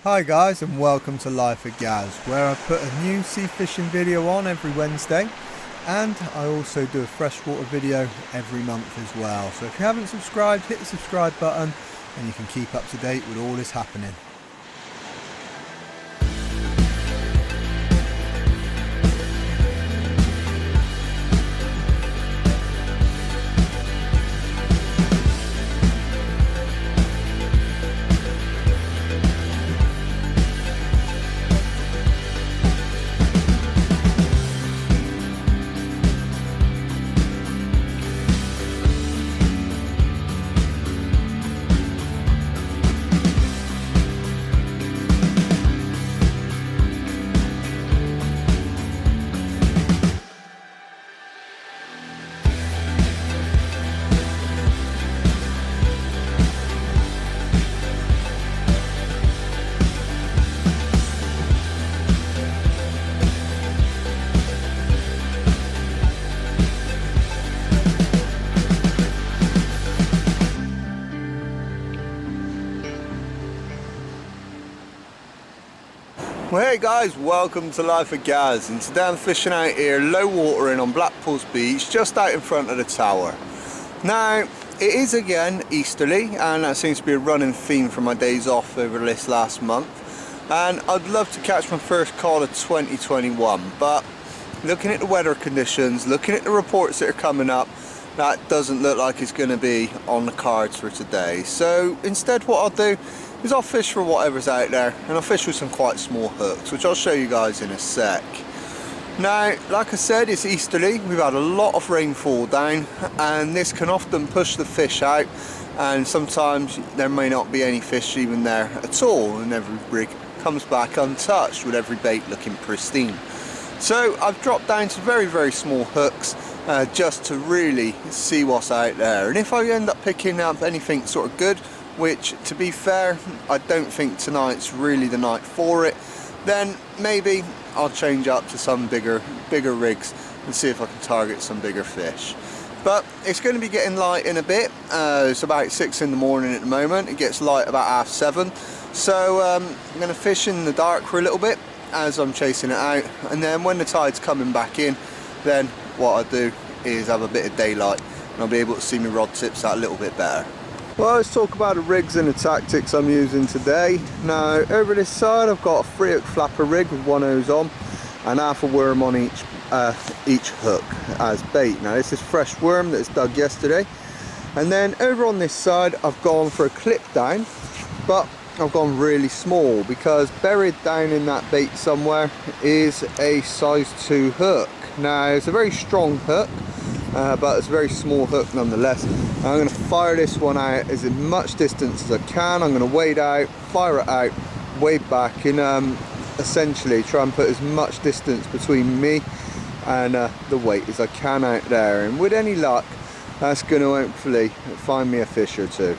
Hi guys, and welcome to Life of Gaz, where I put a new sea fishing video on every Wednesday, and I also do a freshwater video every month as well. So if you haven't subscribed, hit the subscribe button and you can keep up to date with all that's happening. Well, hey guys, welcome to Life of Gaz, and today I'm fishing out here low watering on Blackpool's beach, just out in front of the tower. Now, it is again easterly, and that seems to be a running theme for my days off over this last month. And I'd love to catch my first cod of 2021, but looking at the weather conditions, looking at the reports that are coming up, that doesn't look like it's going to be on the cards for today. So instead what I'll do is I'll fish for whatever's out there, and I'll fish with some quite small hooks, which I'll show you guys in a sec. Now, like I said, it's easterly. We've had a lot of rainfall down, and this can often push the fish out, and sometimes there may not be any fish even there at all, and every rig comes back untouched with every bait looking pristine. So I've dropped down to very, very small hooks just to really see what's out there, and if I end up picking up anything sort of good, which to be fair I don't think tonight's really the night for it, then maybe I'll change up to some bigger rigs and see if I can target some bigger fish. But it's going to be getting light in a bit. It's about 6 in the morning at the moment. It gets light about 7:30, so I'm going to fish in the dark for a little bit as I'm chasing it out, and then when the tide's coming back in, then what I'll do is have a bit of daylight and I'll be able to see my rod tips out a little bit better. Well, let's talk about the rigs and the tactics I'm using today. Now, over this side I've got a 3-hook flapper rig with one hose on and half a worm on each hook as bait. Now, this is fresh worm that's dug yesterday. And then over on this side I've gone for a clip down, but I've gone really small because buried down in that bait somewhere is a size 2 hook. Now, it's a very strong hook, but it's a very small hook nonetheless. I'm going to fire this one out as much distance as I can. I'm going to wade out, fire it out, wade back, and essentially try and put as much distance between me and the weight as I can out there, and with any luck that's going to hopefully find me a fish or two.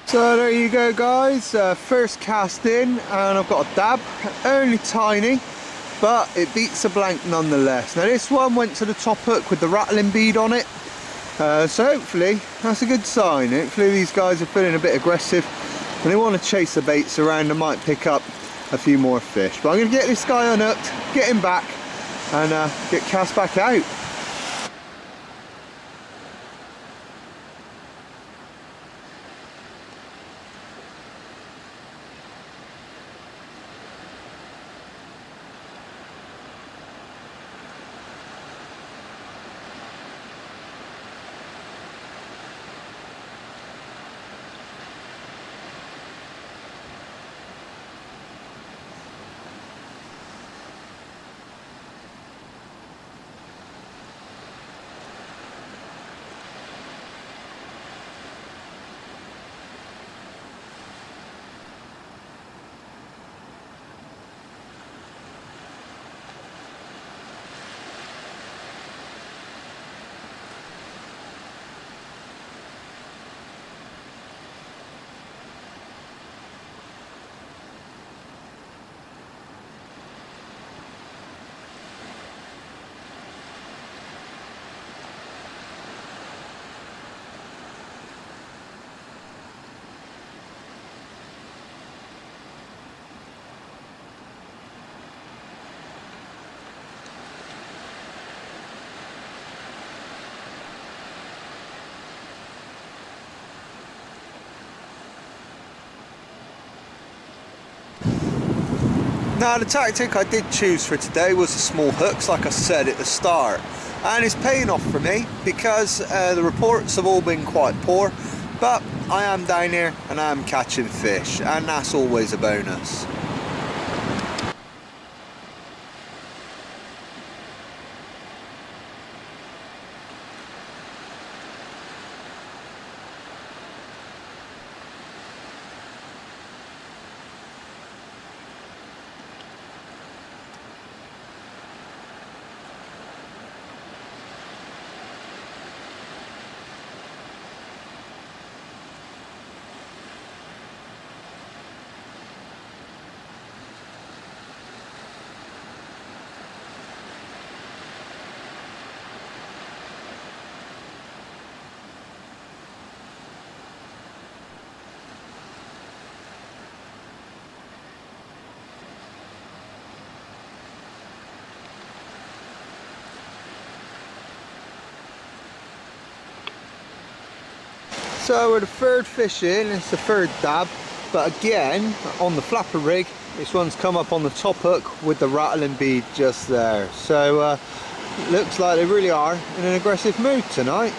So there you go guys, first cast in, and I've got a dab, only tiny, but it beats a blank nonetheless. Now this one went to the top hook with the rattling bead on it, so hopefully that's a good sign. Hopefully these guys are feeling a bit aggressive and they want to chase the baits around and might pick up a few more fish. But I'm going to get this guy unhooked, get him back, and get cast back out. Now the tactic I did choose for today was the small hooks, like I said at the start, and it's paying off for me because the reports have all been quite poor, but I am down here and I am catching fish, and that's always a bonus. So we're the third fish in, it's the third dab, but again, on the flapper rig, this one's come up on the top hook with the rattling bead just there. So looks like they really are in an aggressive mood tonight.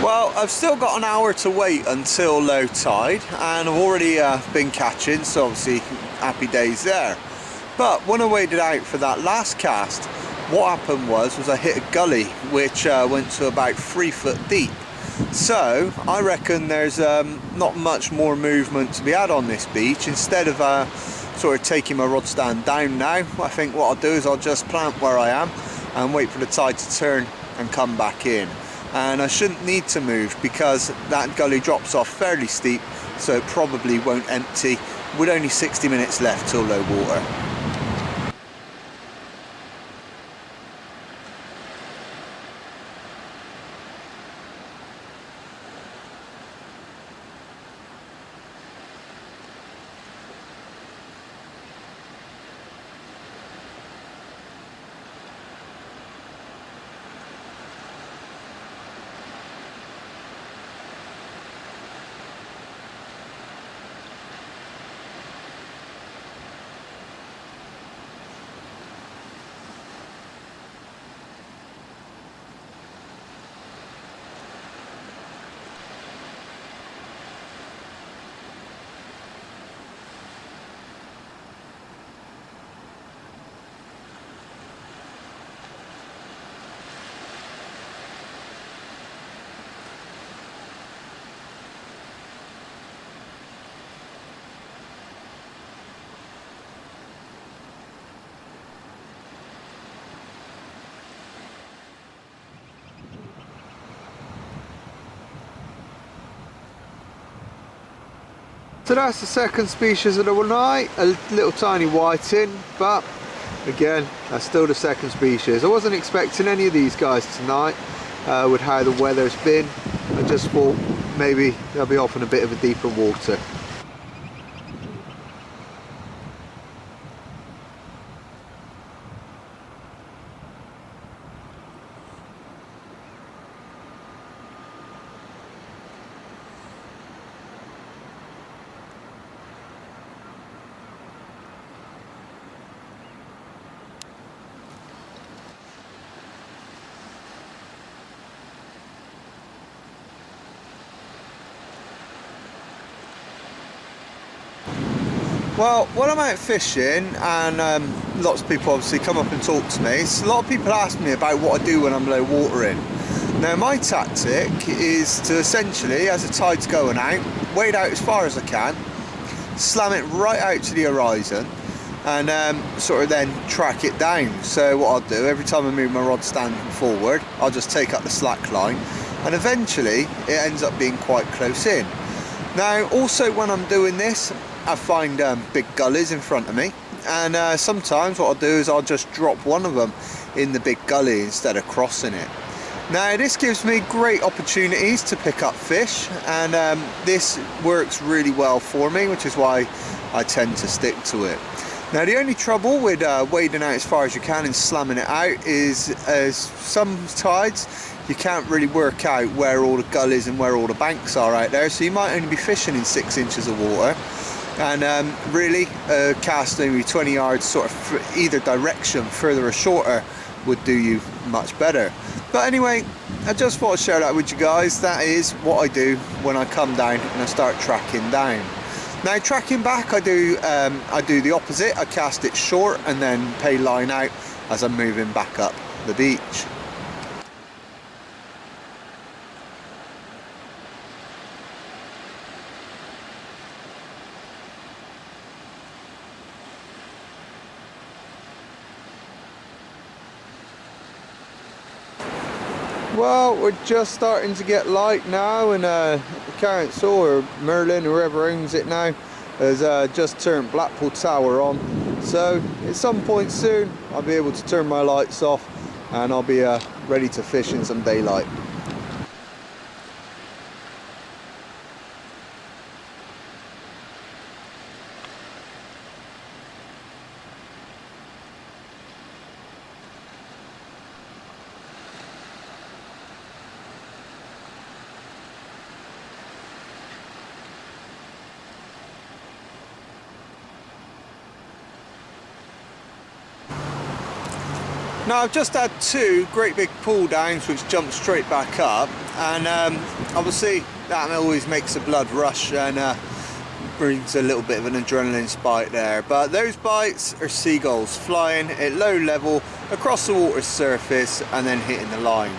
Well, I've still got an hour to wait until low tide, and I've already been catching, so obviously happy days there. But when I waited out for that last cast, what happened was I hit a gully which went to about 3 foot deep. So I reckon there's not much more movement to be had on this beach. Instead of sort of taking my rod stand down now, I think what I'll do is I'll just plant where I am and wait for the tide to turn and come back in. And I shouldn't need to move because that gully drops off fairly steep, so it probably won't empty with only 60 minutes left till low water. So that's the second species of the night, a little tiny whiting, but again, that's still the second species. I wasn't expecting any of these guys tonight with how the weather's been. I just thought maybe they'll be off in a bit of a deeper water. Well, when I'm out fishing, and lots of people obviously come up and talk to me, so a lot of people ask me about what I do when I'm low watering. Now my tactic is to essentially, as the tide's going out, wade out as far as I can, slam it right out to the horizon, and sort of then track it down. So what I'll do, every time I move my rod stand forward, I'll just take up the slack line, and eventually it ends up being quite close in. Now also when I'm doing this, I find big gullies in front of me, and sometimes what I'll do is I'll just drop one of them in the big gully instead of crossing it. Now this gives me great opportunities to pick up fish, and this works really well for me, which is why I tend to stick to it. Now the only trouble with wading out as far as you can and slamming it out is, as some tides you can't really work out where all the gullies and where all the banks are out there, so you might only be fishing in 6 inches of water, and really casting maybe 20 yards sort of either direction, further or shorter, would do you much better. But anyway, I just thought I'd share that with you guys. That is what I do when I come down and I start tracking down. Now tracking back, I do the opposite. I cast it short and then pay line out as I'm moving back up the beach. Well, we're just starting to get light now, and Carrots or Merlin, whoever owns it now, has just turned Blackpool Tower on. So at some point soon I'll be able to turn my lights off and I'll be ready to fish in some daylight. Now I've just had 2 great big pull downs which jumped straight back up, and obviously that always makes the blood rush and brings a little bit of an adrenaline spike there. But those bites are seagulls flying at low level across the water's surface and then hitting the line.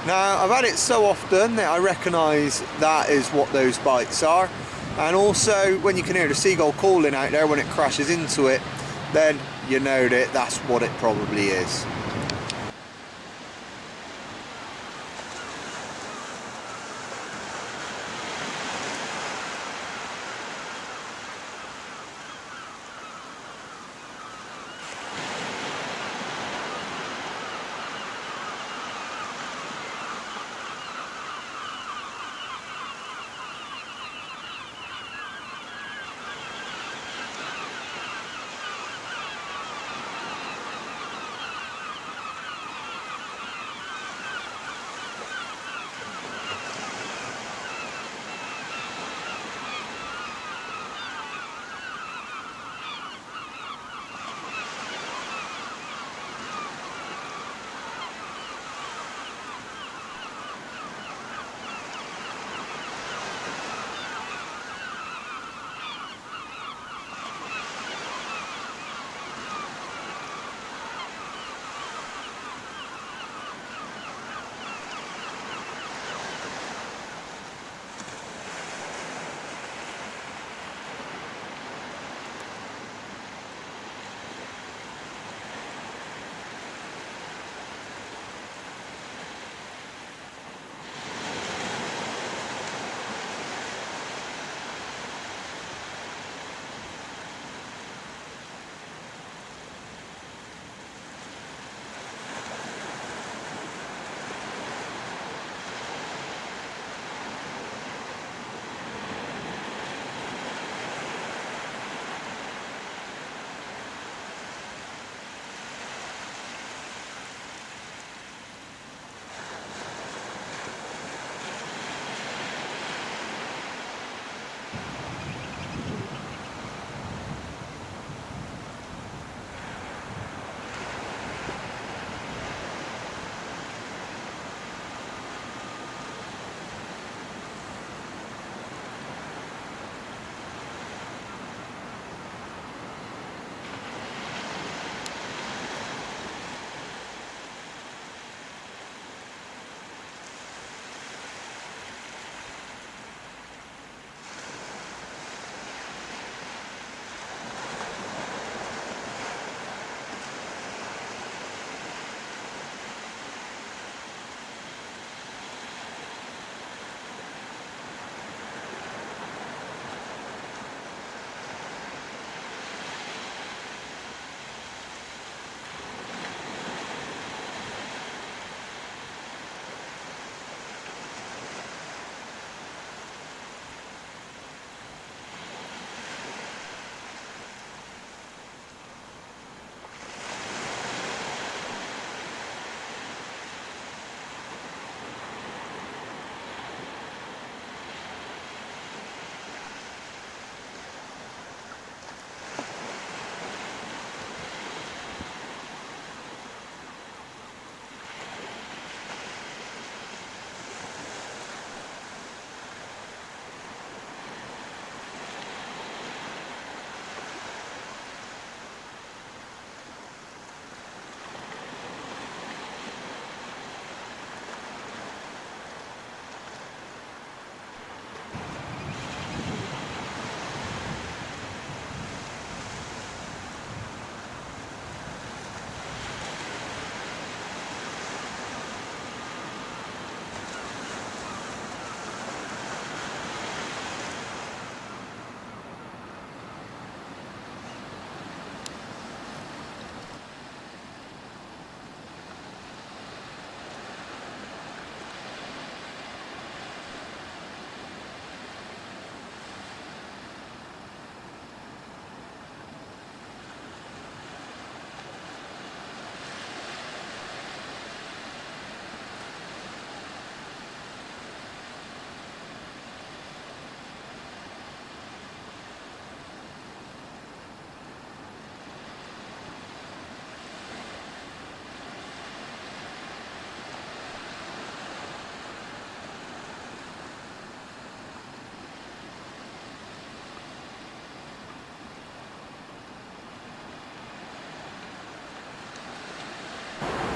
Now I've had it so often that I recognise that is what those bites are, and also when you can hear the seagull calling out there when it crashes into it, then you know that that's what it probably is.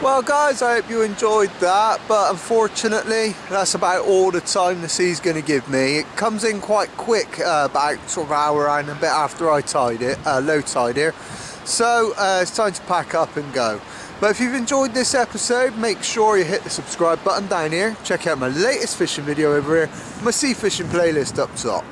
Well guys, I hope you enjoyed that, but unfortunately that's about all the time the sea's going to give me. It comes in quite quick, about sort of an hour and a bit after I tide it, low tide here. So it's time to pack up and go. But if you've enjoyed this episode, make sure you hit the subscribe button down here. Check out my latest fishing video over here, my sea fishing playlist up top.